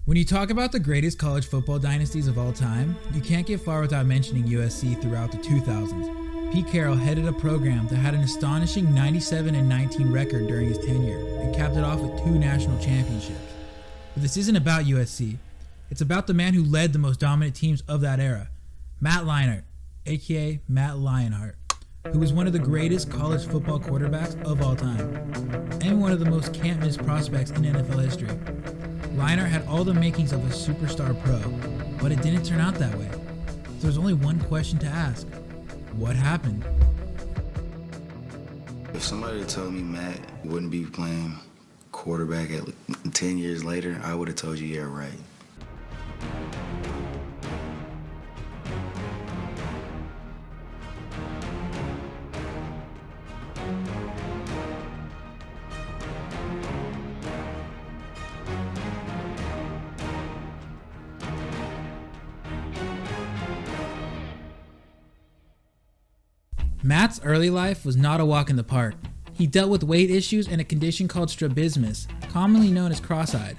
When you talk about the greatest college football dynasties of all time, you can't get far without mentioning USC throughout the 2000s. Pete Carroll headed a program that had an astonishing 97-19 record during his tenure and capped it off with 2 national championships. But this isn't about USC. It's about the man who led the most dominant teams of that era, Matt Leinart, aka Matt Leinart, who was one of the greatest college football quarterbacks of all time, and one of the most can't-miss prospects in NFL history. Leinart had all the makings of a superstar pro, but it didn't turn out that way. So there's only one question to ask. What happened? If somebody told me Matt wouldn't be playing quarterback 10 years later, I would have told you, yeah, right. Matt's early life was not a walk in the park. He dealt with weight issues and a condition called strabismus, commonly known as cross-eyed.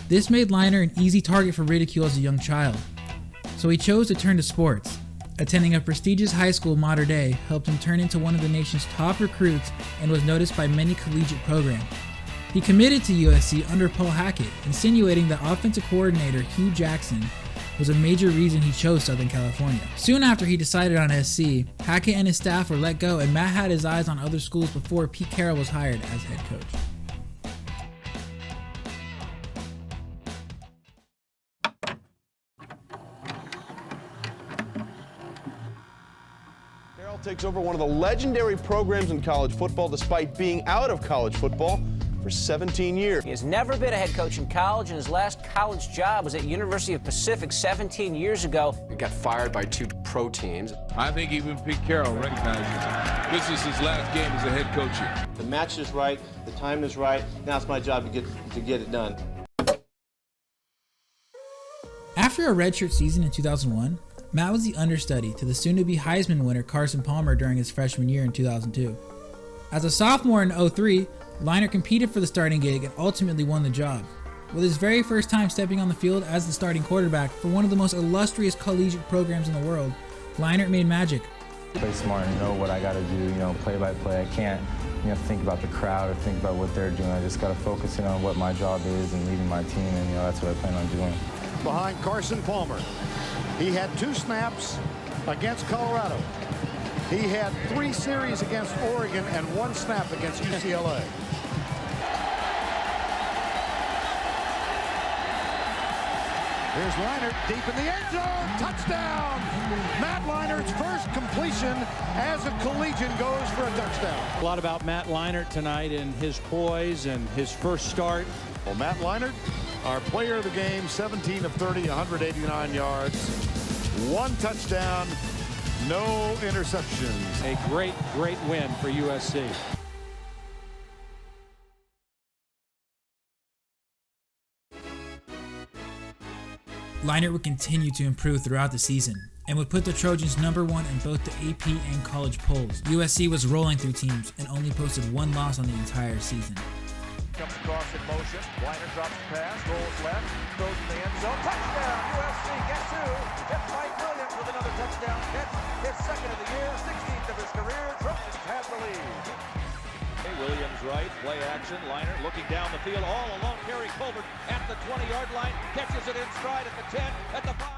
This made Leinart an easy target for ridicule as a young child, so he chose to turn to sports. Attending a prestigious high school modern day helped him turn into one of the nation's top recruits and was noticed by many collegiate programs. He committed to USC under Paul Hackett, insinuating that offensive coordinator Hugh Jackson was a major reason he chose Southern California. Soon after he decided on SC, Hackett and his staff were let go and Matt had his eyes on other schools before Pete Carroll was hired as head coach. Carroll takes over one of the legendary programs in college football despite being out of college football for 17 years. He has never been a head coach in college, and his last college job was at University of Pacific 17 years ago. He got fired by 2 pro teams. I think even Pete Carroll recognizes this is his last game as a head coach here. The match is right, the time is right. Now it's my job to get it done. After a redshirt season in 2001, Matt was the understudy to the soon-to-be Heisman winner Carson Palmer during his freshman year in 2002. As a sophomore in 2003, Leinart competed for the starting gig and ultimately won the job. With his very first time stepping on the field as the starting quarterback for one of the most illustrious collegiate programs in the world, Leinart made magic. Play smart and know what I got to do, play by play. I can't, think about the crowd or think about what they're doing. I just got to focus in on what my job is and leading my team, and that's what I plan on doing. Behind Carson Palmer, he had 2 snaps against Colorado. He had 3 series against Oregon and 1 snap against UCLA. Here's Leinart deep in the end zone. Touchdown! Matt Leinart's first completion as a collegian goes for a touchdown. A lot about Matt Leinart tonight and his poise and his first start. Well, Matt Leinart, our player of the game, 17 of 30, 189 yards, 1 touchdown, no interceptions. A great win for USC. Leinart would continue to improve throughout the season and would put the Trojans #1 in both the AP and college polls. USC was rolling through teams and only posted 1 loss on the entire season. Comes across in motion. Leinart drops the pass, rolls left, throws in the end zone. Touchdown, USC. Guess who? It's Mike Williams with another touchdown catch. His second of the year, 16th of his career. Trojans have the lead. Williams right, play action. Leinart looking down the field, all alone. Kerry Colbert at the 20-yard line, catches it in stride at the 10, at the 5.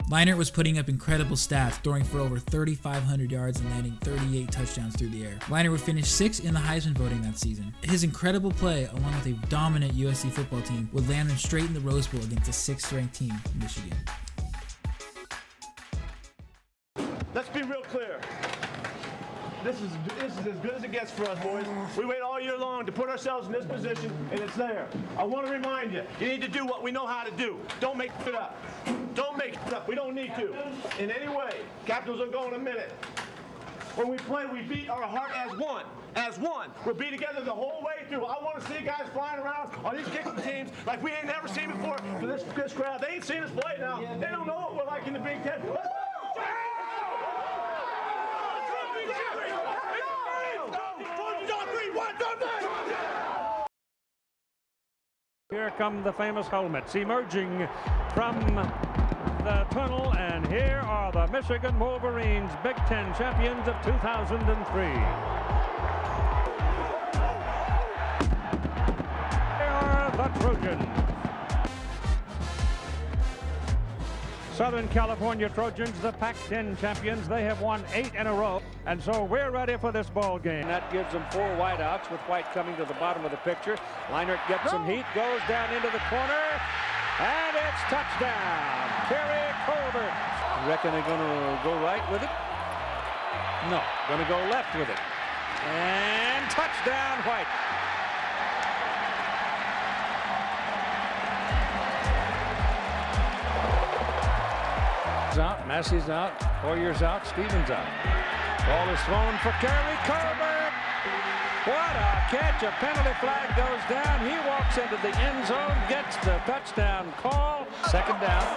Leinart was putting up incredible stats, throwing for over 3,500 yards and landing 38 touchdowns through the air. Leinart would finish 6th in the Heisman voting that season. His incredible play, along with a dominant USC football team, would land him straight in the Rose Bowl against a 6th-ranked team, Michigan. Let's be real clear. This is as good as it gets for us, boys. We wait all year long to put ourselves in this position, and it's there. I want to remind you, you need to do what we know how to do. Don't make it up. Don't make it up. We don't need to in any way. Capitals will go in a minute. When we play, we beat our heart as one. As one. We'll be together the whole way through. I want to see guys flying around on these kicking teams like we ain't never seen before for this crowd. They ain't seen us play now. They don't know what we're like in the Big Ten. Here come the famous helmets emerging from the tunnel, and here are the Michigan Wolverines, Big Ten champions of 2003. They are the Trojans. Southern California Trojans, the Pac-10 champions. They have won 8 in a row, and so we're ready for this ball game. That gives them 4 wideouts, with White coming to the bottom of the picture. Leinart gets some heat, goes down into the corner, and it's touchdown. Kerry Colbert. You reckon they're going to go right with it? No, going to go left with it. And touchdown, White. Out, Massey's out, Hoyer's out, Stevens out. Ball is thrown for Kerry Colbert. What a catch! A penalty flag goes down. He walks into the end zone, gets the touchdown call. Second down.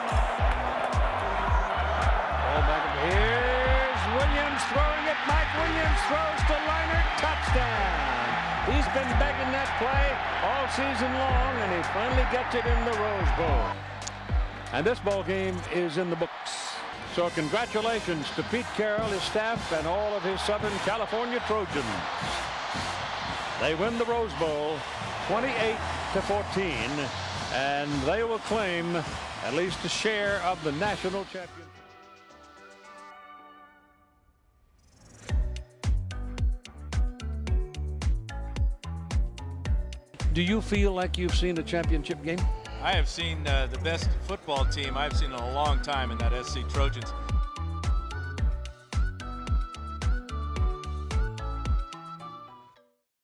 Ball back up. Here's Williams throwing it. Mike Williams throws to Leinart. Touchdown. He's been begging that play all season long, and he finally gets it in the Rose Bowl. And this ball game is in the books. So congratulations to Pete Carroll, his staff, and all of his Southern California Trojans. They win the Rose Bowl 28-14, and they will claim at least a share of the national championship. Do you feel like you've seen a championship game? I have seen the best football team I've seen in a long time in that SC Trojans.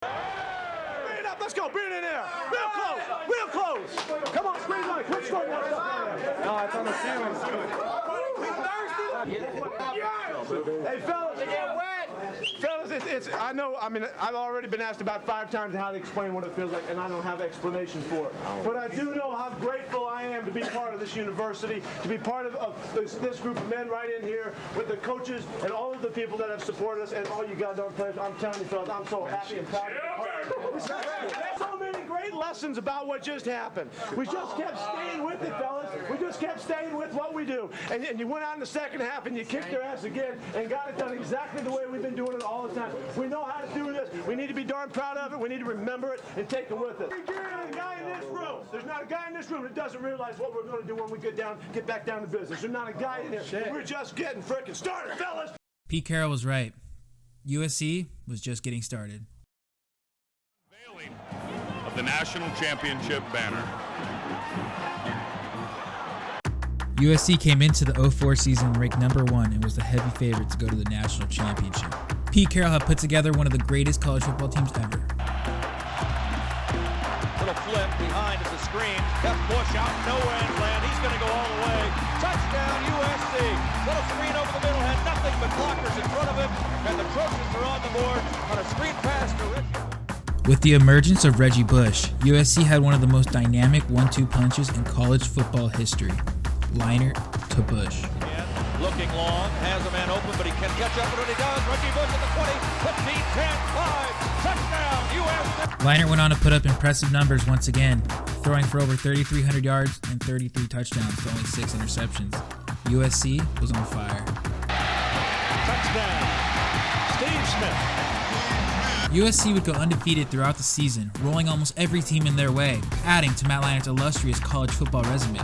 Bring it up, let's go, bring it in there. Real close, real close. Come on, squeeze on it, quick score. No, it's on the ceiling, it's good. Hey, fellas, they get wet. Fellas, I know, I mean, I've already been asked about 5 times how to explain what it feels like, and I don't have explanation for it. But I do know how grateful I am to be part of this university, to be part of this group of men right in here with the coaches and all of the people that have supported us and all you goddamn players. I'm telling you, fellas, I'm so happy and proud of you. So many great lessons about what just happened. We just kept staying with it, fellas. We just kept staying with what we do. And you went out in the second half and you kicked their ass again and got it done exactly the way we've been doing it all the time. We know how to do this. We need to be darn proud of it. We need to remember it and take it with us. There's not a guy in this room that doesn't realize what we're going to do when we get back down to business. There's not a guy in here. We're just getting frickin' started, fellas. Pete Carroll was right. USC was just getting started. Unveiling of the national championship banner. USC came into the 04 season ranked #1 and was the heavy favorite to go to the national championship. Pete Carroll had put together one of the greatest college football teams ever. Little flip behind at the screen. Got Bush out no man's land. He's going to go all the way. Touchdown USC. Little screen over the middle. Had nothing but blockers in front of him. And the Trojans are on the board on a screen pass to Reggie. With the emergence of Reggie Bush, USC had one of the most dynamic 1-2 punches in college football history. Leinart to Bush. Looking long, has a man open, but he can catch up, and when he does, Reggie Bush at the 20, 15, 10, 5, touchdown, USC. Leinart went on to put up impressive numbers once again, throwing for over 3,300 yards and 33 touchdowns to only 6 interceptions. USC was on fire. Touchdown, Steve Smith. USC would go undefeated throughout the season, rolling almost every team in their way, adding to Matt Leinart's illustrious college football resume.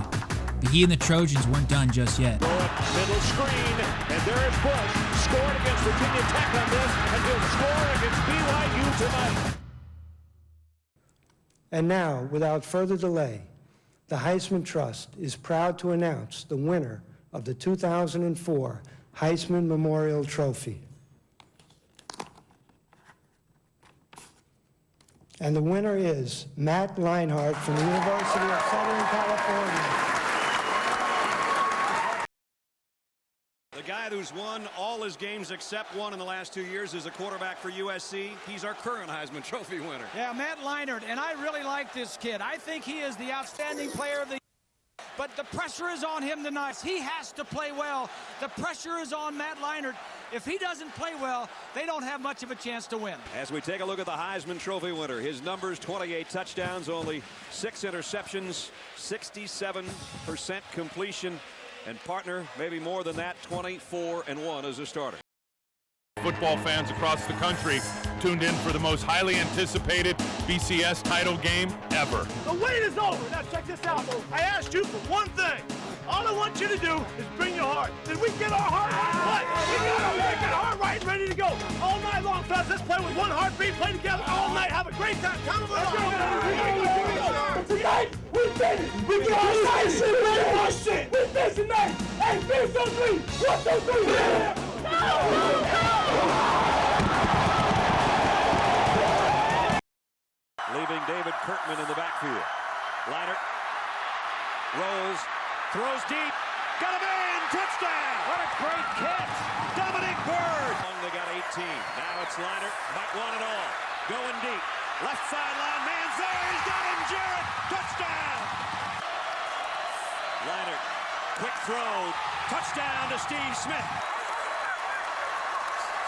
But he and the Trojans weren't done just yet. Middle screen, and there is Bush. Scored against Virginia Tech on this, and he'll score against BYU tonight. And now, without further delay, the Heisman Trust is proud to announce the winner of the 2004 Heisman Memorial Trophy. And the winner is Matt Leinart from the University of Southern California. The guy who's won all his games except one in the last 2 years is a quarterback for USC. He's our current Heisman Trophy winner. Yeah, Matt Leinart, and I really like this kid. I think he is the outstanding player of the year. but the pressure is on him tonight. He has to play well. The pressure is on Matt Leinart. If he doesn't play well, they don't have much of a chance to win. As we take a look at the Heisman Trophy winner, his numbers: 28 touchdowns, only 6 interceptions, 67% completion, and partner, maybe more than that, 24-1 as a starter. Football fans across the country tuned in for the most highly anticipated BCS title game ever. The wait is over. Now check this out. I asked you for one thing. All I want you to do is bring your heart. Did we get our heart right? We got our heart right and ready to go. All night long, fellas. Let's play with one heartbeat. Play together all night. Have a great time. Come on. Tonight, we did it. We get our shit. We get our shit. We did tonight. Hey, 3, 2, 3. 1, 2, 3. Yeah. Leaving David Kirkman in the backfield. Leinart rolls, throws deep, got a man, touchdown! What a great catch! Dominic Byrd! They got 18. Now it's Leinart, might want it all. Going deep, left sideline, man's there, he's got him, Jarrett, touchdown! Leinart, quick throw, touchdown to Steve Smith.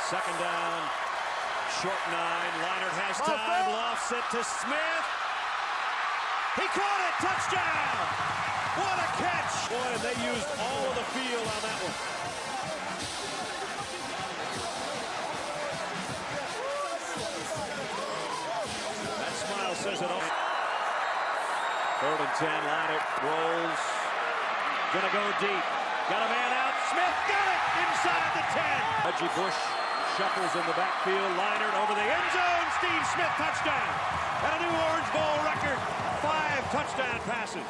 Second down, short 9. Leinart has time, lofts it to Smith. He caught it, touchdown! What a catch! Boy, and they used all of the field on that one. That smile says it all. 3rd and 10, Leinart rolls. Gonna go deep. Got a man out, Smith got it! Inside the 10. Reggie Bush shuffles in the backfield. Leinart over the end zone. Steve Smith, touchdown. And a new Orange Bowl record. 5 touchdown passes.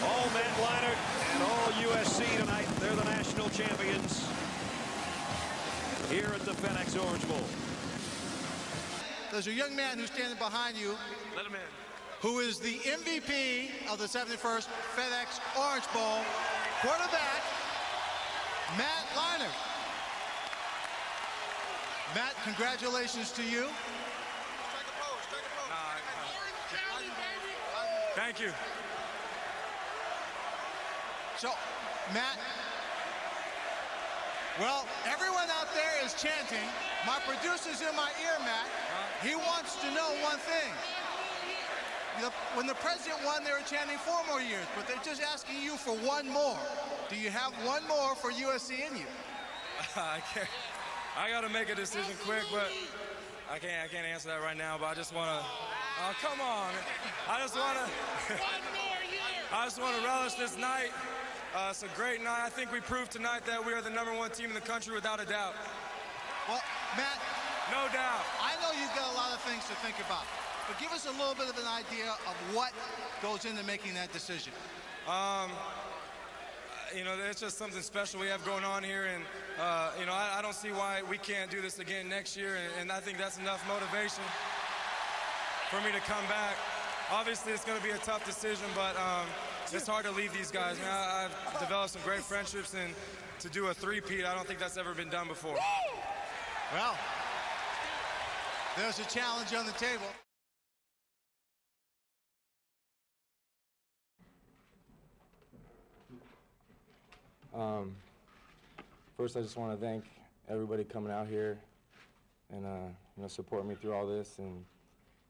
All Matt Leinart and all USC tonight. They're the national champions here at the FedEx Orange Bowl. There's a young man who's standing behind you. Let him in. Who is the MVP of the 71st FedEx Orange Bowl, quarterback Matt Leinart. Matt, congratulations to you. Thank you. So, Matt, well, everyone out there is chanting. My producer's in my ear, Matt. He wants to know one thing. When the president won, they were chanting 4 more years, but they're just asking you for 1 more. Do you have 1 more for USC in you? I can't. I got to make a decision quick, but I can't answer that right now. But I just want to. Oh, come on! I just want to relish this night. It's a great night. I think we proved tonight that we are the #1 team in the country without a doubt. Well, Matt, no doubt. I know you've got a lot of things to think about. But give us a little bit of an idea of what goes into making that decision. You know, it's just something special we have going on here, and you know, I don't see why we can't do this again next year, and I think that's enough motivation for me to come back. Obviously, it's going to be a tough decision, but it's hard to leave these guys. Man, I've developed some great friendships, and to do a 3-peat, I don't think that's ever been done before. Well, there's a challenge on the table. First, I just want to thank everybody coming out here and you know, supporting me through all this, and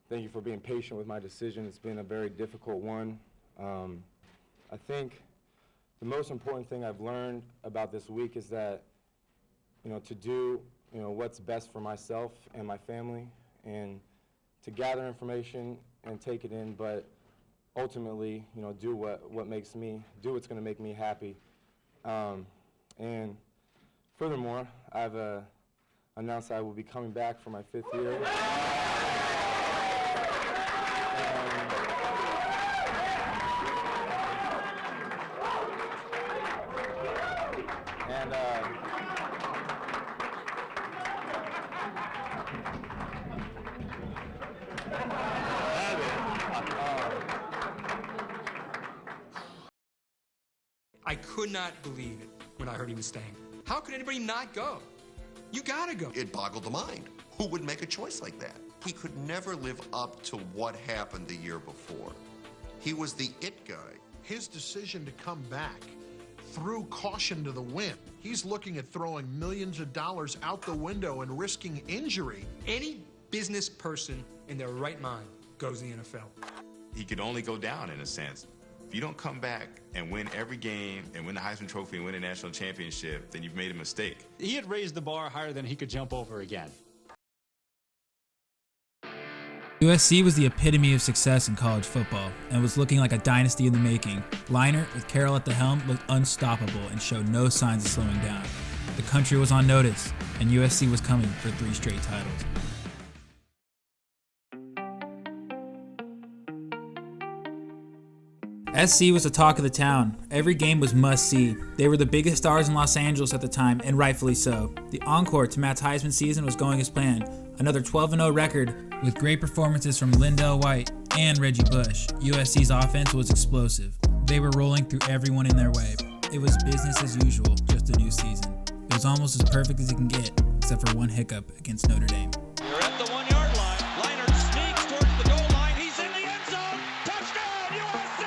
thank you for being patient with my decision. It's been a very difficult one. I think the most important thing I've learned about this week is that, you know, to do, you know, what's best for myself and my family, and to gather information and take it in, but ultimately, you know, do what's going to make me happy. And furthermore, I've announced I will be coming back for my 5th year. I could not believe it when I heard he was staying. How could anybody not go? You gotta go. It boggled the mind. who would make a choice like that. He could never live up to what happened the year before. He was the it guy. His decision to come back threw caution to the wind. He's looking at throwing millions of dollars out the window and risking injury. Any business person in their right mind goes to the NFL. He could only go down in a sense. If you don't come back and win every game and win the Heisman Trophy and win a national championship, then you've made a mistake. He had raised the bar higher than he could jump over again. USC was the epitome of success in college football and was looking like a dynasty in the making. Leinart, with Carroll at the helm, looked unstoppable and showed no signs of slowing down. The country was on notice, and USC was coming for 3 straight titles. SC was the talk of the town. Every game was must-see. They were the biggest stars in Los Angeles at the time, and rightfully so. The encore to Matt's Heisman season was going as planned. Another 12-0 record with great performances from Lindell White and Reggie Bush. USC's offense was explosive. They were rolling through everyone in their way. It was business as usual, just a new season. It was almost as perfect as it can get, except for one hiccup against Notre Dame. You're at the 1-yard line. Leinart sneaks towards the goal line. He's in the end zone. Touchdown, USC!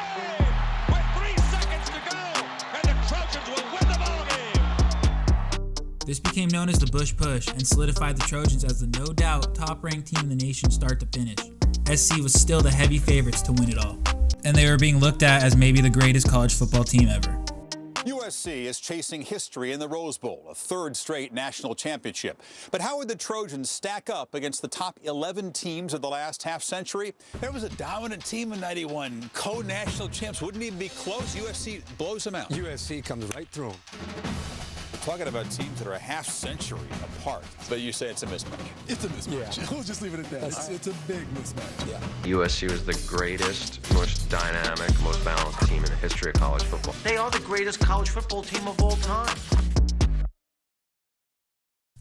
With 3 seconds to go, and the Trojans will win the ballgame. This became known as the Bush Push and solidified the Trojans as the no-doubt top-ranked team in the nation start to finish. SC was still the heavy favorites to win it all, and they were being looked at as maybe the greatest college football team ever. USC is chasing history in the Rose Bowl, a 3rd straight national championship. But how would the Trojans stack up against the top 11 teams of the last half-century? There was a dominant team in '91, co-national champs, wouldn't even be close. USC blows them out. USC comes right through them. We're talking about teams that are a half-century apart, but you say it's a mismatch. It's a mismatch. Yeah. We'll just leave it at that. It's a big mismatch. Yeah. USC was the greatest, most dynamic, most balanced team in the history of college football. They are the greatest college football team of all time.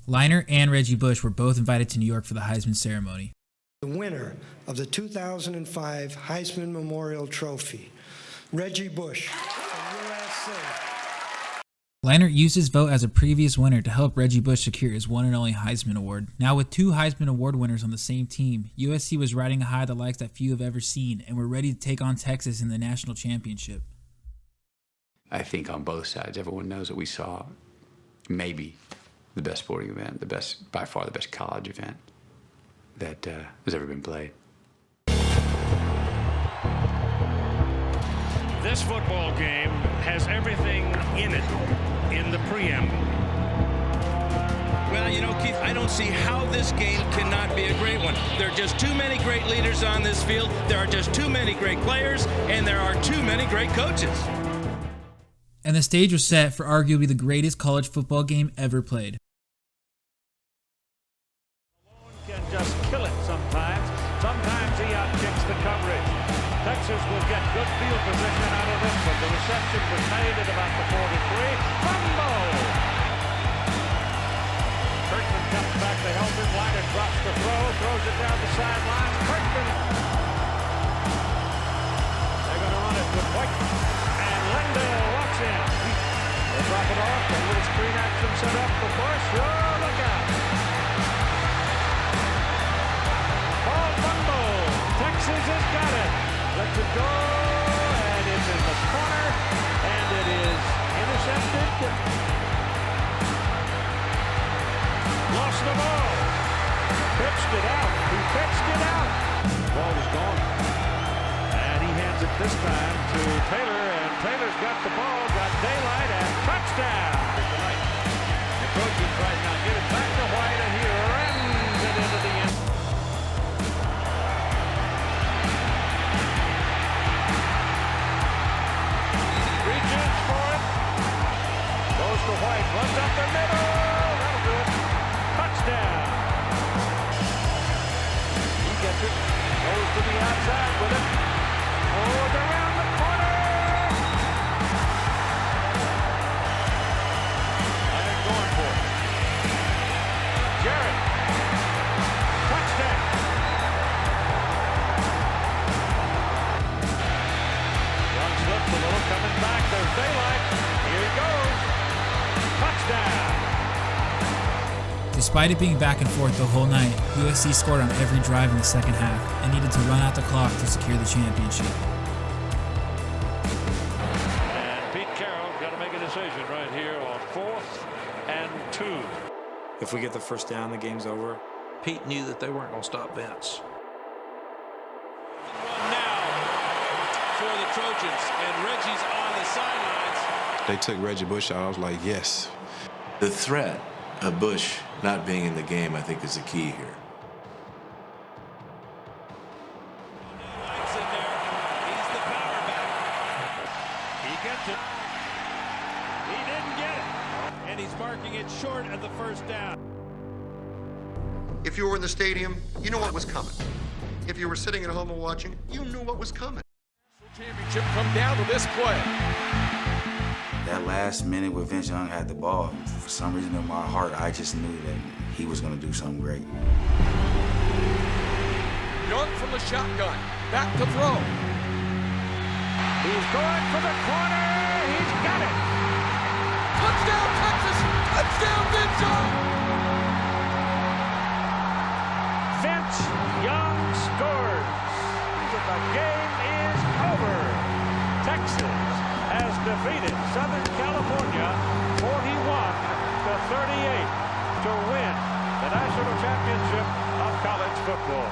Leinart and Reggie Bush were both invited to New York for the Heisman ceremony. The winner of the 2005 Heisman Memorial Trophy, Reggie Bush from USC. Leinart used his vote as a previous winner to help Reggie Bush secure his one and only Heisman Award. Now with 2 Heisman Award winners on the same team, USC was riding a high the likes that few have ever seen and were ready to take on Texas in the national championship. I think on both sides, everyone knows that we saw maybe the best sporting event, by far the best college event that has ever been played. This football game has everything in it in the preamble. Well, you know, Keith, I don't see how this game cannot be a great one. There are just too many great leaders on this field. There are just too many great players, and there are too many great coaches. And the stage was set for arguably the greatest college football game ever played. Can just kill it sometimes. Sometimes he outkicks the coverage. Texas will get good field position out of this one. The reception was made at about the 43. Fumble! Kirkman comes back to help him. Leinart drops the throw, throws it down the sideline. Kirkman. They're going to run it with White. And Lindell walks in. They drop it off. A little screen action set up for Bush. Oh, look out. Ball fumble. Texas has got it. Lets it go, and it's in the corner, and it is intercepted. Lost the ball. Pitched it out. He pitched it out. The ball is gone. And he hands it this time to Taylor, and Taylor's got the ball, got daylight, and touchdown. The Trojans right now get it back to White, and he rams it into the end. Goes to White, runs up the middle. That'll do it. Touchdown. He gets it. Goes to the outside with it. Goes around the corner. Leinart going for it. Despite it being back and forth the whole night, USC scored on every drive in the second half and needed to run out the clock to secure the championship. And Pete Carroll got to make a decision right here on 4th and 2. If we get the first down, the game's over. Pete knew that they weren't going to stop Vince. Now for the Trojans, and Reggie's on the sidelines. They took Reggie Bush out. I was like, yes. The threat of Bush not being in the game, I think, is the key here. Lights in there. He's the power back. He gets it. He didn't get it. And he's marking it short of the first down. If you were in the stadium, you knew what was coming. If you were sitting at home and watching, you knew what was coming. Championship come down to this play. That last minute when Vince Young had the ball, for some reason in my heart, I just knew that he was going to do something great. Young from the shotgun, back to throw. He's going for the corner. He's got it. Touchdown, Texas. Touchdown, Vince Young. Vince Young scores. The game is over. Texas has defeated Southern California 41-38 to win the national championship of college football.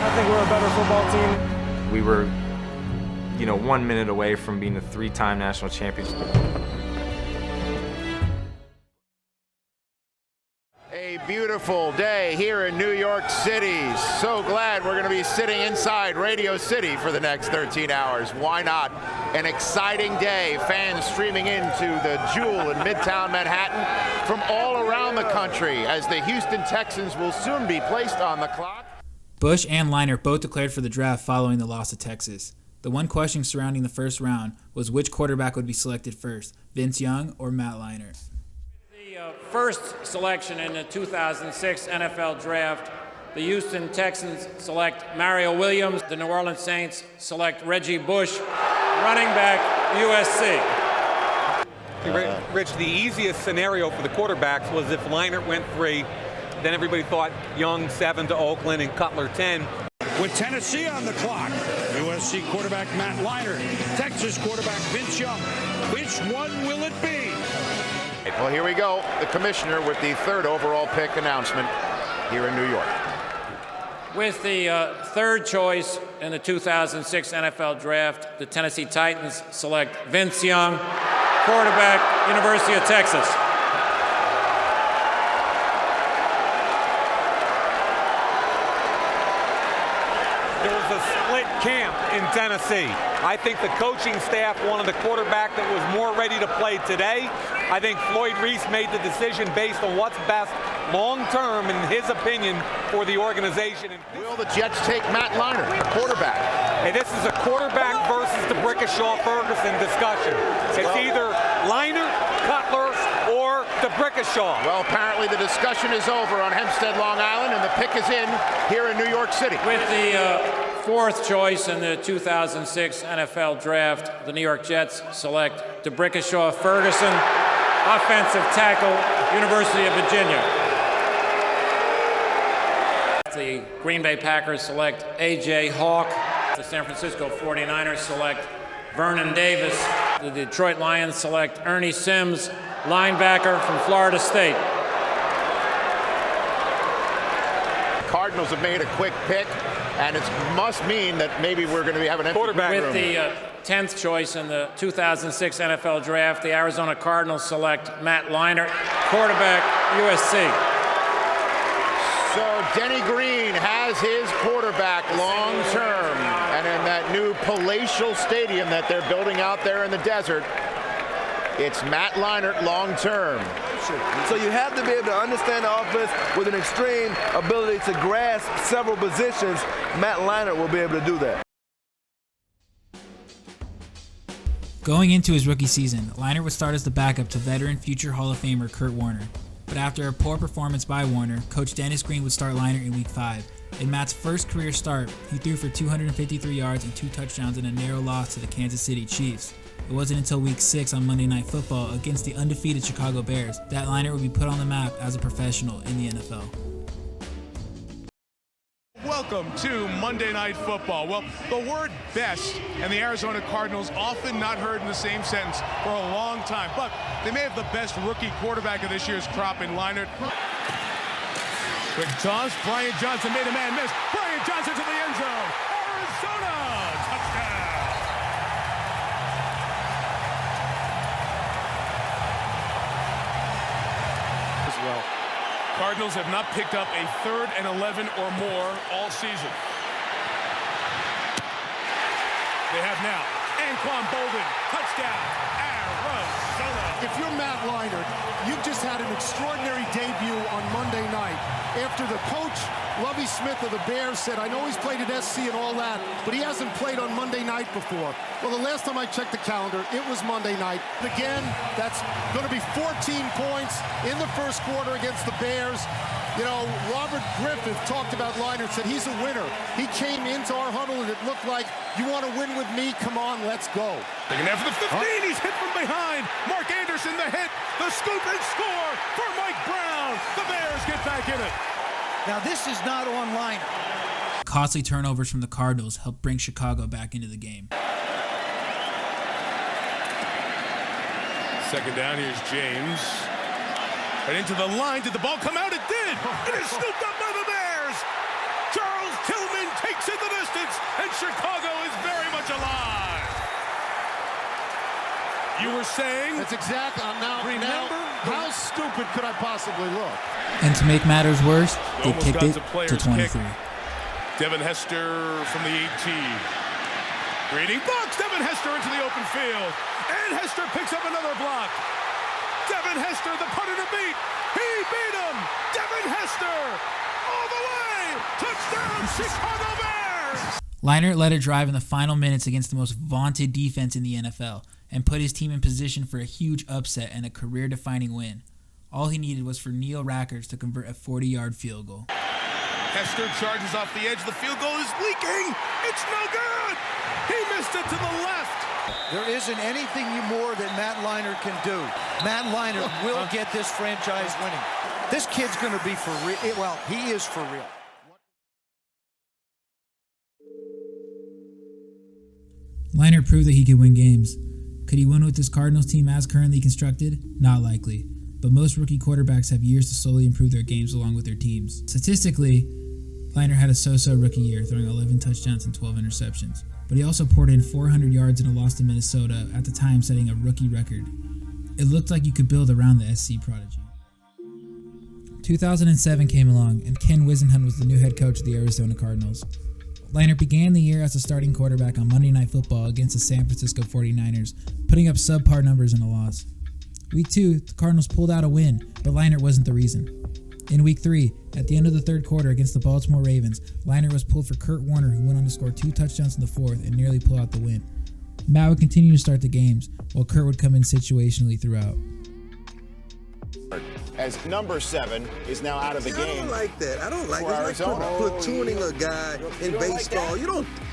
I think we're a better football team. We were, 1 minute away from being the 3-time national champions. A beautiful day here in New York City. So glad we're going to be sitting inside Radio City for the next 13 hours. Why not? An exciting day. Fans streaming into the Jewel in Midtown Manhattan from all around the country as the Houston Texans will soon be placed on the clock. Bush and Leinart both declared for the draft following the loss to Texas. The one question surrounding the first round was which quarterback would be selected first, Vince Young or Matt Leinart. First selection in the 2006 NFL Draft, the Houston Texans select Mario Williams. The New Orleans Saints select Reggie Bush, running back, USC. Rich, the easiest scenario for the quarterbacks was if Leinart went 3, then everybody thought Young 7 to Oakland and Cutler 10. With Tennessee on the clock, USC quarterback Matt Leinart, Texas quarterback Vince Young. Which one will it be? Well, here we go. The commissioner with the 3rd overall pick announcement here in New York. With the 3rd choice in the 2006 NFL Draft, the Tennessee Titans select Vince Young, quarterback, University of Texas. There was a split camp in Tennessee. I think the coaching staff wanted a quarterback that was more ready to play today. I think Floyd Reese made the decision based on what's best long-term, in his opinion, for the organization. Will the Jets take Matt Leinart, quarterback? Hey, this is a quarterback versus the Brickashaw-Ferguson discussion. It's either Leinart, Cutler, or the Brickashaw. Well, apparently the discussion is over on Hempstead, Long Island, and the pick is in here in New York City. With the 4th choice in the 2006 NFL Draft, the New York Jets select Brickashaw-Ferguson, offensive tackle, University of Virginia. The Green Bay Packers select A.J. Hawk. The San Francisco 49ers select Vernon Davis. The Detroit Lions select Ernie Sims, linebacker from Florida State. Cardinals have made a quick pick, and it must mean that maybe we're going to be having an quarterback With room. the 10th choice in the 2006 NFL Draft, the Arizona Cardinals select Matt Leinart, quarterback, USC. So Denny Green has his quarterback long term, and in that new palatial stadium that they're building out there in the desert, it's Matt Leinart long term. So you have to be able to understand the offense with an extreme ability to grasp several positions. Matt Leinart will be able to do that. Going into his rookie season, Leinart would start as the backup to veteran future Hall of Famer Kurt Warner. But after a poor performance by Warner, Coach Dennis Green would start Leinart in Week 5, In Matt's first career start, he threw for 253 yards and 2 touchdowns in a narrow loss to the Kansas City Chiefs. It wasn't until Week 6 on Monday Night Football against the undefeated Chicago Bears that Leinart would be put on the map as a professional in the NFL. Welcome to Monday Night Football. Well, the word best and the Arizona Cardinals often not heard in the same sentence for a long time, but they may have the best rookie quarterback of this year's crop in Leinart. Quick toss, Brian Johnson made a man miss. Brian Johnson to the end zone. Arizona, touchdown. As well. Cardinals have not picked up a 3rd and 11 or more all season. They have now. Anquan Bolden, touchdown, Arizona. If you're Matt Leinart, you've just had an extraordinary debut on Monday night. After the coach, Lovie Smith of the Bears, said, I know he's played at SC and all that, but he hasn't played on Monday night before. Well, the last time I checked the calendar, it was Monday night. Again, that's going to be 14 points in the first quarter against the Bears. You know, Robert Griffith talked about Leinart, said he's a winner. He came into our huddle and it looked like, you want to win with me? Come on, let's go. Taking after the 15, he's hit from behind. Mark Anderson, the hit, the scoop and score for Mike Brown. The Bears get back in it. Now, this is not on Leinart. Costly turnovers from the Cardinals helped bring Chicago back into the game. Second down, here's James. Right into the line. Did the ball come out? It did. It is scooped up by the Bears. Charles Tillman takes it the distance, and Chicago is very much alive. You were saying? That's exactly. Now, how stupid could I possibly look? And to make matters worse, they kicked it to 23. Kick. Devin Hester from the 18. Reading box. Devin Hester into the open field. And Hester picks up another block. Devin Hester, the punter to beat. He beat him. Devin Hester all the way. Touchdown, Chicago Bears. Leinart led a drive in the final minutes against the most vaunted defense in the NFL and put his team in position for a huge upset and a career-defining win. All he needed was for Neil Rackers to convert a 40-yard field goal. Hester charges off the edge. The field goal is leaking. It's no good. He missed it to the left. There isn't anything more that Matt Leinart can do. Matt Leinart will get this franchise winning. This kid's going to be for real. Well, he is for real. Leinart proved that he could win games. Could he win with this Cardinals team as currently constructed? Not likely. But most rookie quarterbacks have years to slowly improve their games along with their teams. Statistically, Leinart had a so-so rookie year, throwing 11 touchdowns and 12 interceptions. But he also poured in 400 yards in a loss to Minnesota, at the time setting a rookie record. It looked like you could build around the SC prodigy. 2007 came along, and Ken Whisenhunt was the new head coach of the Arizona Cardinals. Leinart began the year as a starting quarterback on Monday Night Football against the San Francisco 49ers, putting up subpar numbers in a loss. Week 2, the Cardinals pulled out a win, but Leinart wasn't the reason. In Week 3, at the end of the third quarter against the Baltimore Ravens, Leinart was pulled for Kurt Warner, who went on to score 2 touchdowns in the fourth and nearly pull out the win. Matt would continue to start the games, while Kurt would come in situationally throughout. As number 7 is now out of the game. I don't like that. I don't like it. It's like platooning a guy in baseball. Like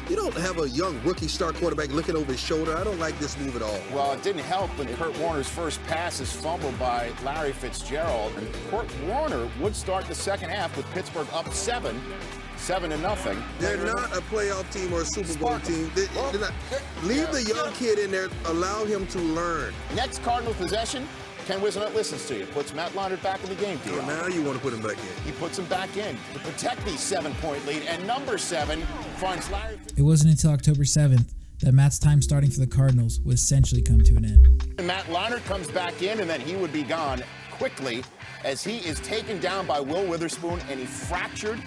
you don't have a young rookie star quarterback looking over his shoulder. I don't like this move at all. Well, it didn't help when Kurt Warner's first pass is fumbled by Larry Fitzgerald. And Kurt Warner would start the second half with Pittsburgh up 7-0. They're not a playoff team or a Super Bowl team. Leave the young kid in there. Allow him to learn. Next Cardinal possession. Ken Whisenhunt listens to you, puts Matt Leinart back in the game. So now you want to put him back in. He puts him back in to protect the 7-point lead, and number 7 finds Larry. It wasn't until October 7th that Matt's time starting for the Cardinals would essentially come to an end. And Matt Leinart comes back in, and then he would be gone quickly as he is taken down by Will Witherspoon, and he fractured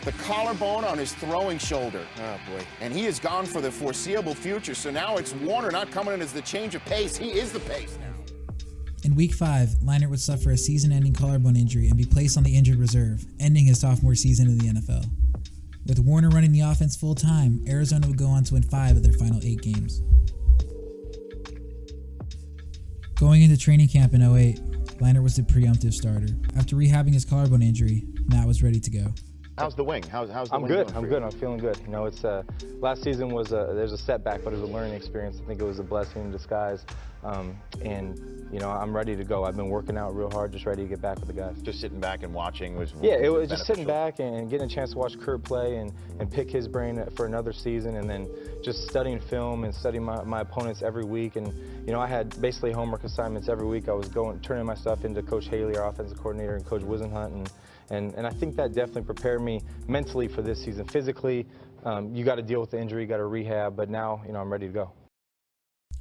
the collarbone on his throwing shoulder. Oh, boy. And he is gone for the foreseeable future. So now it's Warner not coming in as the change of pace. He is the pace now. In Week 5, Leinart would suffer a season-ending collarbone injury and be placed on the injured reserve, ending his sophomore season in the NFL. With Warner running the offense full-time, Arizona would go on to win 5 of their final 8 games. Going into training camp in 2008, Leinart was the preemptive starter. After rehabbing his collarbone injury, Matt was ready to go. How's the wing? How's the I'm wing good. doing I'm for good. you? I'm feeling good. You know, it's last season was there's a setback, but it was a learning experience. I think it was a blessing in disguise. And you know, I'm ready to go. I've been working out real hard, just ready to get back with the guys. Just sitting back and watching was it was just sitting back and getting a chance to watch Kurt play and pick his brain for another season, and then just studying film and studying my opponents every week. And you know, I had basically homework assignments every week. I was turning my stuff into Coach Haley, our offensive coordinator, and Coach Wisenhunt, and I think that definitely prepared me mentally for this season. Physically, you got to deal with the injury, you got to rehab, but now, you know, I'm ready to go.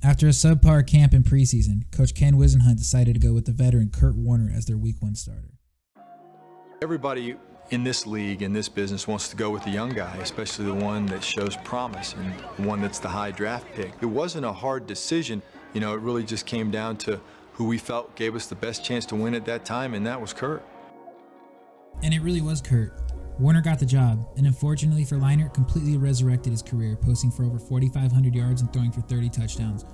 After a subpar camp in preseason, Coach Ken Wisenhunt decided to go with the veteran Kurt Warner as their Week 1 starter. Everybody in this league, in this business, wants to go with the young guy, especially the one that shows promise and the one that's the high draft pick. It wasn't a hard decision. You know, it really just came down to who we felt gave us the best chance to win at that time, and that was Kurt. And it really was Kurt. Warner got the job, and unfortunately for Leinart, completely resurrected his career, posting for over 4,500 yards and throwing for 30 touchdowns.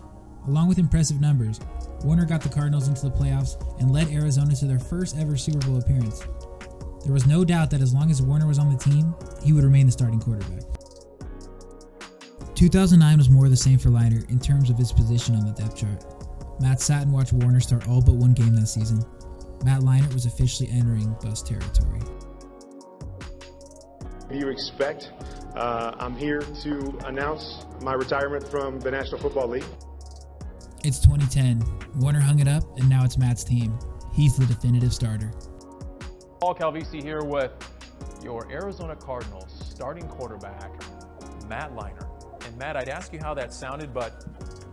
Along with impressive numbers, Warner got the Cardinals into the playoffs and led Arizona to their first ever Super Bowl appearance. There was no doubt that as long as Warner was on the team, he would remain the starting quarterback. 2009 was more of the same for Leinart in terms of his position on the depth chart. Matt sat and watched Warner start all but one game that season. Matt Leinart was officially entering bust territory. You expect I'm here to announce my retirement from the National Football League. It's 2010. Warner hung it up, and now it's Matt's team. He's the definitive starter. Paul Calvisi here with your Arizona Cardinals starting quarterback, Matt Leinart. And Matt, I'd ask you how that sounded, but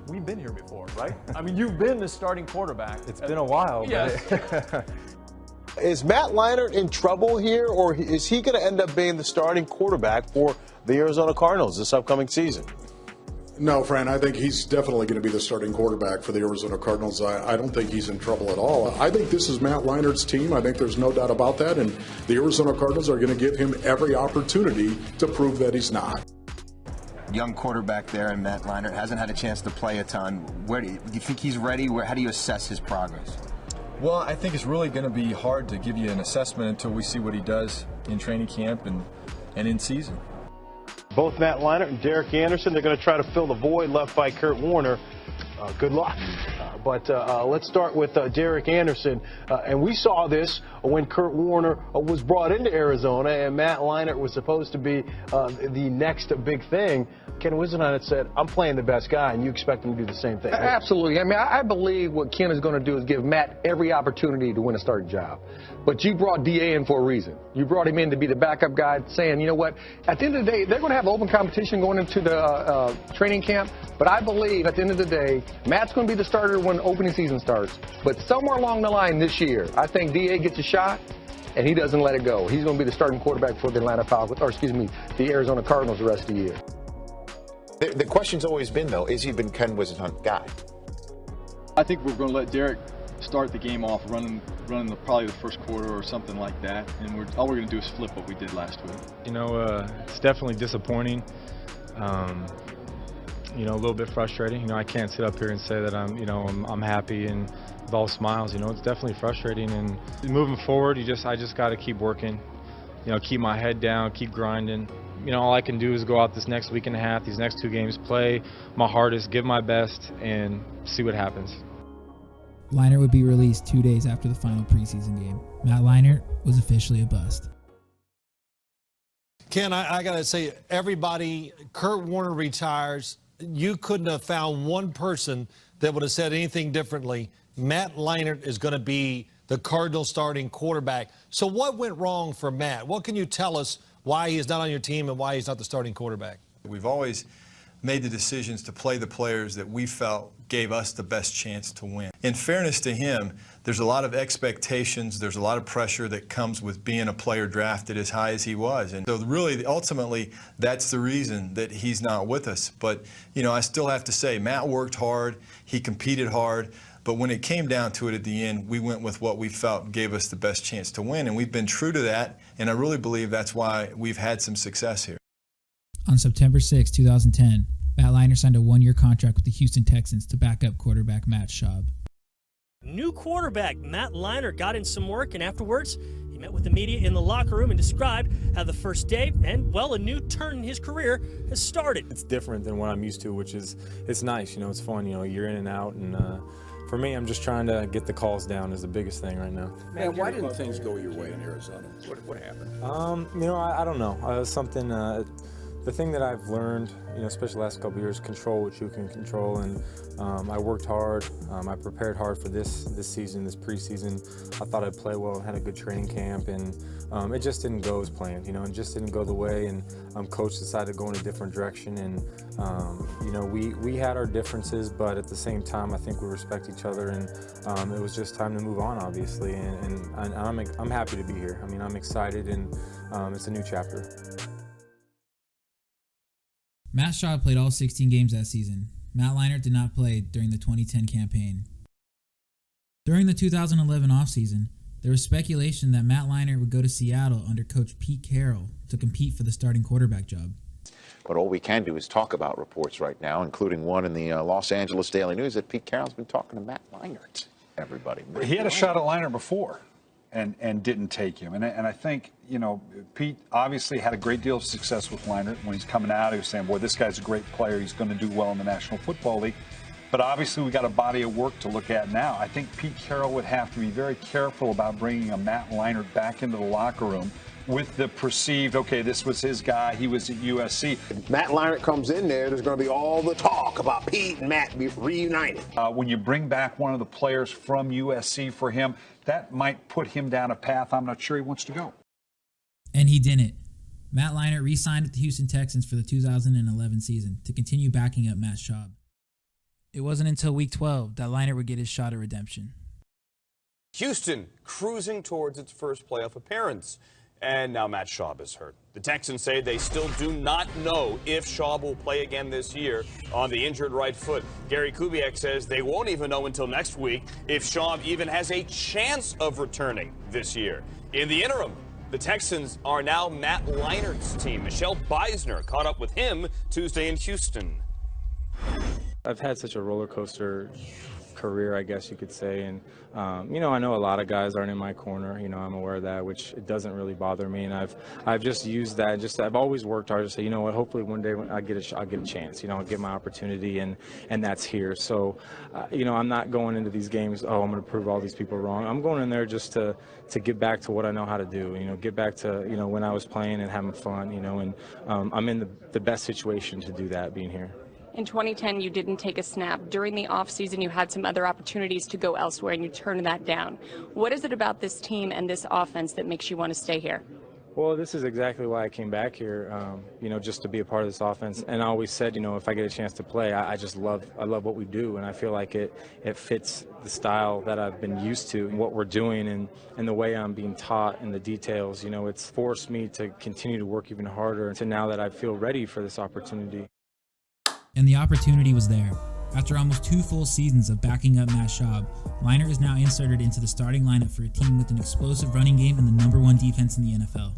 we've been here before, right? I mean, you've been the starting quarterback. It's been a while. Yes. Is Matt Leinart in trouble here, or is he going to end up being the starting quarterback for the Arizona Cardinals this upcoming season? No, Fran, I think he's definitely going to be the starting quarterback for the Arizona Cardinals. I don't think he's in trouble at all. I think this is Matt Leinart's team. I think there's no doubt about that, and the Arizona Cardinals are going to give him every opportunity to prove that he's not. Young quarterback there, and Matt Leinart hasn't had a chance to play a ton. Where do you think he's ready? How do you assess his progress? Well, I think it's really going to be hard to give you an assessment until we see what he does in training camp and in season. Both Matt Leinart and Derek Anderson, they're going to try to fill the void left by Kurt Warner. Good luck. But let's start with Derek Anderson. And we saw this when Kurt Warner was brought into Arizona and Matt Leinart was supposed to be the next big thing. Ken Wisenhunt said, I'm playing the best guy, and you expect him to do the same thing. Absolutely. I mean, I believe what Ken is going to do is give Matt every opportunity to win a starting job. But you brought D.A. in for a reason. You brought him in to be the backup guy, saying, you know what, at the end of the day, they're going to have open competition going into the training camp. But I believe at the end of the day, Matt's going to be the starter when opening season starts. But somewhere along the line this year, I think D.A. gets a shot, and he doesn't let it go. He's going to be the starting quarterback for the the Arizona Cardinals the rest of the year. The question's always been, though, is he been Ken Wisenhunt guy? I think we're going to let Derek start the game off running probably the first quarter or something like that, and all we're going to do is flip what we did last week. You know, it's definitely disappointing. You know, a little bit frustrating. You know, I can't sit up here and say that I'm happy and with all smiles. You know, it's definitely frustrating. And moving forward, I just got to keep working. You know, keep my head down, keep grinding. You know, all I can do is go out this next week and a half, these next 2 games, play my hardest, give my best, and see what happens. Leinart would be released 2 days after the final preseason game. Matt Leinart was officially a bust. Ken, I got to say, Kurt Warner retires. You couldn't have found one person that would have said anything differently. Matt Leinart is going to be the Cardinals starting quarterback. So what went wrong for Matt? What can you tell us why he's not on your team and why he's not the starting quarterback? We've always made the decisions to play the players that we felt gave us the best chance to win. In fairness to him, there's a lot of expectations, there's a lot of pressure that comes with being a player drafted as high as he was. And so really, ultimately, that's the reason that he's not with us. But, you know, I still have to say, Matt worked hard, he competed hard, but when it came down to it at the end, we went with what we felt gave us the best chance to win, and we've been true to that, and I really believe that's why we've had some success here. On September 6, 2010, Matt Leinart signed a 1-year contract with the Houston Texans to back up quarterback Matt Schaub. New quarterback Matt Leinart got in some work, and afterwards, he met with the media in the locker room and described how the first day and, well, a new turn in his career has started. It's different than what I'm used to, which is, it's nice, you know, it's fun, you know, you're in and out, and for me, I'm just trying to get the calls down is the biggest thing right now. Man, why didn't things go your way in Arizona? What happened? You know, I don't know. Something, the thing that I've learned, you know, especially the last couple of years, control what you can control, and I worked hard. I prepared hard for this season, this preseason. I thought I'd play well, had a good training camp, and it just didn't go as planned, you know, it just didn't go the way, and coach decided to go in a different direction, and you know, we had our differences, but at the same time, I think we respect each other, and it was just time to move on, obviously, and I'm happy to be here. I mean, I'm excited, and it's a new chapter. Matt Schaub played all 16 games that season. Matt Leinart did not play during the 2010 campaign. During the 2011 offseason, there was speculation that Matt Leinart would go to Seattle under coach Pete Carroll to compete for the starting quarterback job. But all we can do is talk about reports right now, including one in the Los Angeles Daily News that Pete Carroll's been talking to Matt Leinart. Everybody. He had a shot at Leinart before and didn't take him. And I think, you know, Pete obviously had a great deal of success with Leinart. When he's coming out, he was saying, boy, this guy's a great player. He's going to do well in the National Football League. But obviously we got a body of work to look at now. I think Pete Carroll would have to be very careful about bringing a Matt Leinart back into the locker room with the perceived, okay, this was his guy, he was at USC. Matt Leinart comes in there's going to be all the talk about Pete and Matt reunited. When you bring back one of the players from USC for him, that might put him down a path I'm not sure he wants to go. And he didn't. Matt Leinart re-signed with the Houston Texans for the 2011 season to continue backing up Matt Schaub. It wasn't until Week 12 that Leinart would get his shot at redemption. Houston cruising towards its first playoff appearance. And now Matt Schaub is hurt. The Texans say they still do not know if Schaub will play again this year on the injured right foot. Gary Kubiak says they won't even know until next week if Schaub even has a chance of returning this year. In the interim, the Texans are now Matt Leinart's team. Michelle Beisner caught up with him Tuesday in Houston. I've had such a roller coaster career, I guess you could say, and you know, I know a lot of guys aren't in my corner, you know, I'm aware of that, which it doesn't really bother me, and I've just used that, I've always worked hard to say, you know what, hopefully one day when I'll get a chance, you know, I'll get my opportunity, and that's here. So you know, I'm not going into these games, oh, I'm going to prove all these people wrong. I'm going in there just to get back to what I know how to do, you know, get back to, you know, when I was playing and having fun, you know, and I'm in the best situation to do that, being here. In 2010, you didn't take a snap. During the offseason, you had some other opportunities to go elsewhere, and you turned that down. What is it about this team and this offense that makes you want to stay here? Well, this is exactly why I came back here, you know, just to be a part of this offense. And I always said, you know, if I get a chance to play, I love what we do, and I feel like it fits the style that I've been used to, and what we're doing, and the way I'm being taught, and the details. You know, it's forced me to continue to work even harder, to now that I feel ready for this opportunity. And the opportunity was there. After almost 2 full seasons of backing up Matt Schaub, Leinart is now inserted into the starting lineup for a team with an explosive running game and the #1 defense in the NFL.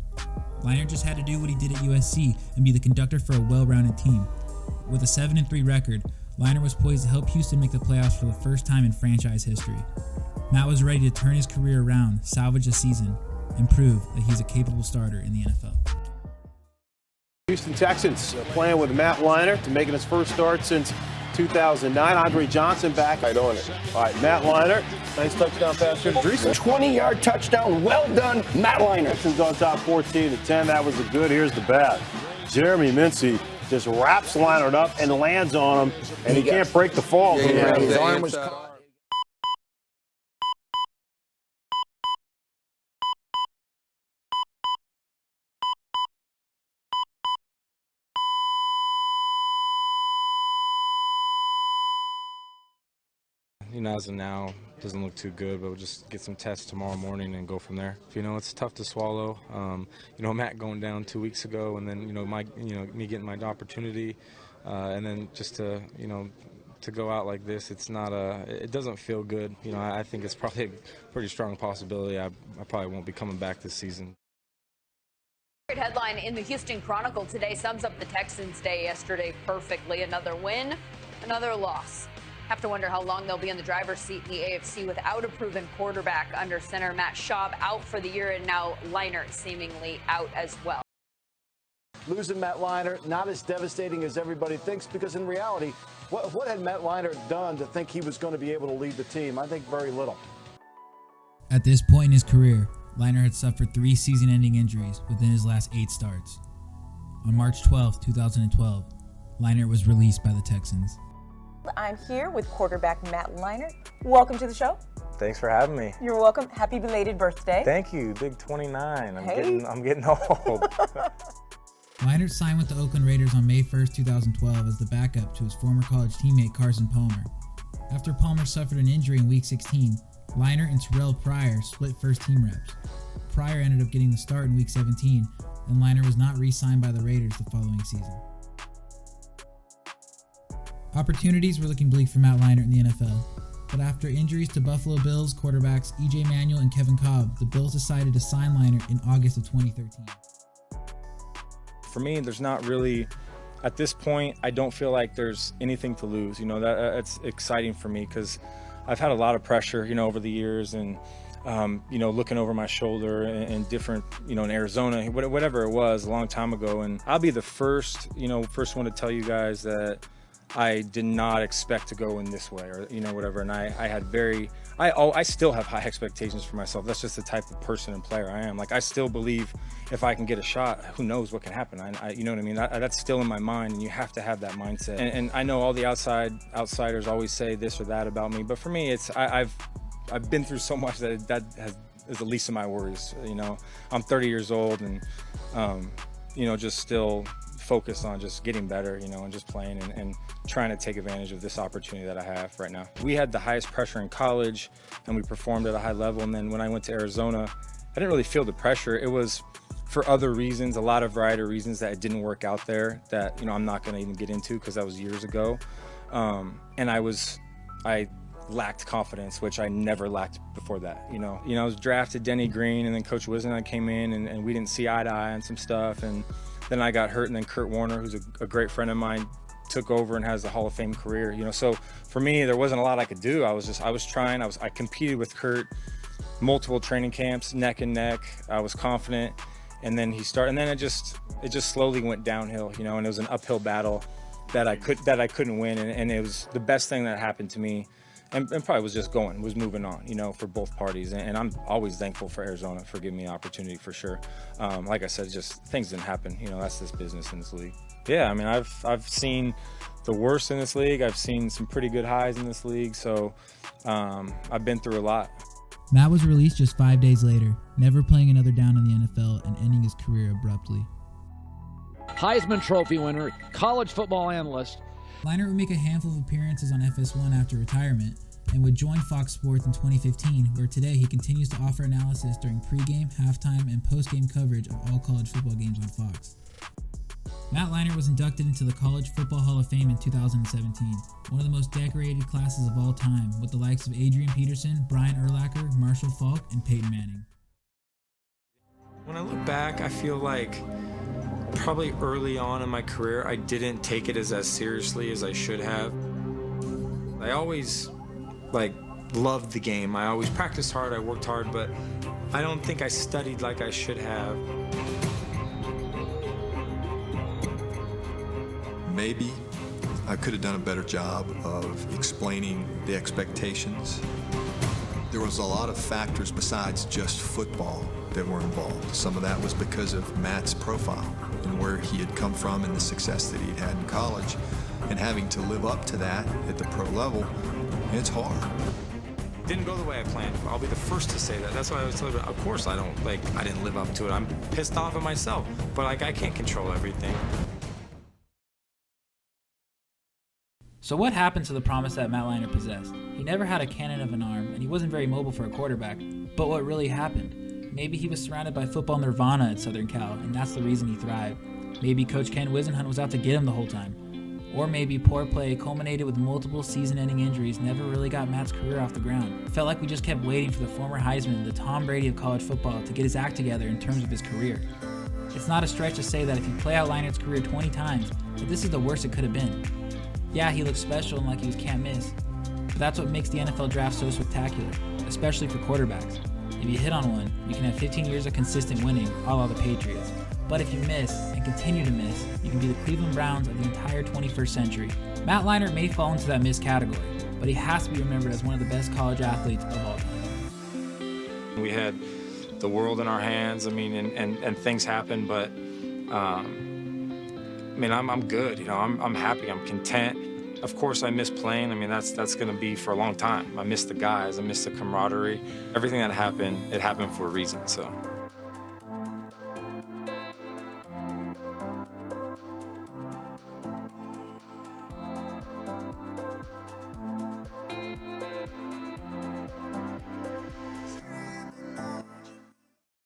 Leinart just had to do what he did at USC and be the conductor for a well-rounded team. With a 7-3 record, Leinart was poised to help Houston make the playoffs for the first time in franchise history. Matt was ready to turn his career around, salvage a season, and prove that he's a capable starter in the NFL. Houston Texans playing with Matt Leinart, making his first start since 2009. Andre Johnson back. Right on it. All right, Matt Leinart. Nice touchdown pass to Dreesen. 20-yard touchdown. Well done, Matt Leinart. Texans on top 14-10. That was the good. Here's the bad. Jeremy Mincy just wraps Leinart up and lands on him, and he can't break the fall. Yeah, his arm was caught. You know, as of now, doesn't look too good, but we'll just get some tests tomorrow morning and go from there. You know, it's tough to swallow. You know, Matt going down 2 weeks ago, and then me getting my opportunity, and then just to to go out like this, it doesn't feel good. You know, I think it's probably a pretty strong possibility I probably won't be coming back this season. Headline in the Houston Chronicle today sums up the Texans' day yesterday perfectly. Another win, another loss. Have to wonder how long they'll be in the driver's seat in the AFC without a proven quarterback under center Matt Schaub out for the year, and now Leinart seemingly out as well. Losing Matt Leinart, not as devastating as everybody thinks, because in reality, what had Matt Leinart done to think he was going to be able to lead the team? I think very little. At this point in his career, Leinart had suffered 3 season-ending injuries within his last 8 starts. On March 12, 2012, Leinart was released by the Texans. I'm here with quarterback Matt Leinart. Welcome to the show. Thanks for having me. You're welcome. Happy belated birthday. Thank you. Big 29. Hey. I'm getting old. Leinart signed with the Oakland Raiders on May 1st, 2012 as the backup to his former college teammate Carson Palmer. After Palmer suffered an injury in Week 16, Leinart and Terrell Pryor split first-team reps. Pryor ended up getting the start in Week 17, and Leinart was not re-signed by the Raiders the following season. Opportunities were looking bleak for Matt Leinart in the NFL, but after injuries to Buffalo Bills quarterbacks E.J. Manuel and Kevin Cobb, the Bills decided to sign Leinart in August of 2013. For me, there's not really, at this point, I don't feel like there's anything to lose. You know, that's exciting for me because I've had a lot of pressure, you know, over the years, and you know, looking over my shoulder and different, you know, in Arizona, whatever it was a long time ago. And I'll be the first one to tell you guys that I did not expect to go in this way, or, you know, whatever. And I still have high expectations for myself. That's just the type of person and player I am. Like, I still believe if I can get a shot, who knows what can happen. You know what I mean? That's still in my mind, and you have to have that mindset. And I know all the outsiders always say this or that about me, but for me, it's I've been through so much that is the least of my worries. You know, I'm 30 years old, and you know, just still focused on just getting better, you know, and just playing and trying to take advantage of this opportunity that I have right now. We had the highest pressure in college, and we performed at a high level. And then when I went to Arizona, I didn't really feel the pressure. It was for other reasons, a lot of variety of reasons that it didn't work out there that, you know, I'm not going to even get into because that was years ago. And I lacked confidence, which I never lacked before that. You know, I was drafted Denny Green, and then Coach Wisden came in, and we didn't see eye to eye on some stuff. And then I got hurt, and then Kurt Warner, who's a great friend of mine, took over and has a Hall of Fame career. You know, so for me, there wasn't a lot I could do. I was trying. I competed with Kurt multiple training camps, neck and neck. I was confident, and then he started, and then it just slowly went downhill. You know, and it was an uphill battle that I couldn't win, and it was the best thing that happened to me. And probably was moving on, you know, for both parties. And I'm always thankful for Arizona for giving me the opportunity, for sure. Like I said, just things didn't happen. You know, that's this business in this league. Yeah, I mean, I've seen the worst in this league. I've seen some pretty good highs in this league. So I've been through a lot. Matt was released just 5 days later, never playing another down in the NFL and ending his career abruptly. Heisman Trophy winner, college football analyst. Leinart would make a handful of appearances on FS1 after retirement and would join Fox Sports in 2015, where today he continues to offer analysis during pregame, halftime, and postgame coverage of all college football games on Fox. Matt Leinart was inducted into the College Football Hall of Fame in 2017, one of the most decorated classes of all time, with the likes of Adrian Peterson, Brian Urlacher, Marshall Faulk, and Peyton Manning. When I look back, I feel like probably early on in my career, I didn't take it as seriously as I should have. I always loved the game. I always practiced hard, I worked hard, but I don't think I studied like I should have. Maybe I could have done a better job of explaining the expectations. There was a lot of factors besides just football that were involved. Some of that was because of Matt's profile and where he had come from and the success that he'd had in college. And having to live up to that at the pro level, it's hard. Didn't go the way I planned. I'll be the first to say that. That's why I was telling you, of course I didn't live up to it. I'm pissed off at myself, but I can't control everything. So what happened to the promise that Matt Leinart possessed? He never had a cannon of an arm, and he wasn't very mobile for a quarterback. But what really happened? Maybe he was surrounded by football nirvana at Southern Cal, and that's the reason he thrived. Maybe Coach Ken Whisenhunt was out to get him the whole time. Or maybe poor play culminated with multiple season-ending injuries never really got Matt's career off the ground. It felt like we just kept waiting for the former Heisman, the Tom Brady of college football, to get his act together in terms of his career. It's not a stretch to say that if you play out Leinart's career 20 times, that this is the worst it could have been. Yeah, he looked special and like he was can't miss, But that's what makes the NFL draft so spectacular, especially for quarterbacks. If you hit on one, you can have 15 years of consistent winning, a la the Patriots. But if you miss, and continue to miss, you can be the Cleveland Browns of the entire 21st century. Matt Leinart may fall into that miss category, but he has to be remembered as one of the best college athletes of all time. We had the world in our hands, and things happen, but I'm good, I'm happy, I'm content. Of course I miss playing, that's gonna be for a long time. I miss the guys, I miss the camaraderie. Everything that happened, it happened for a reason, so.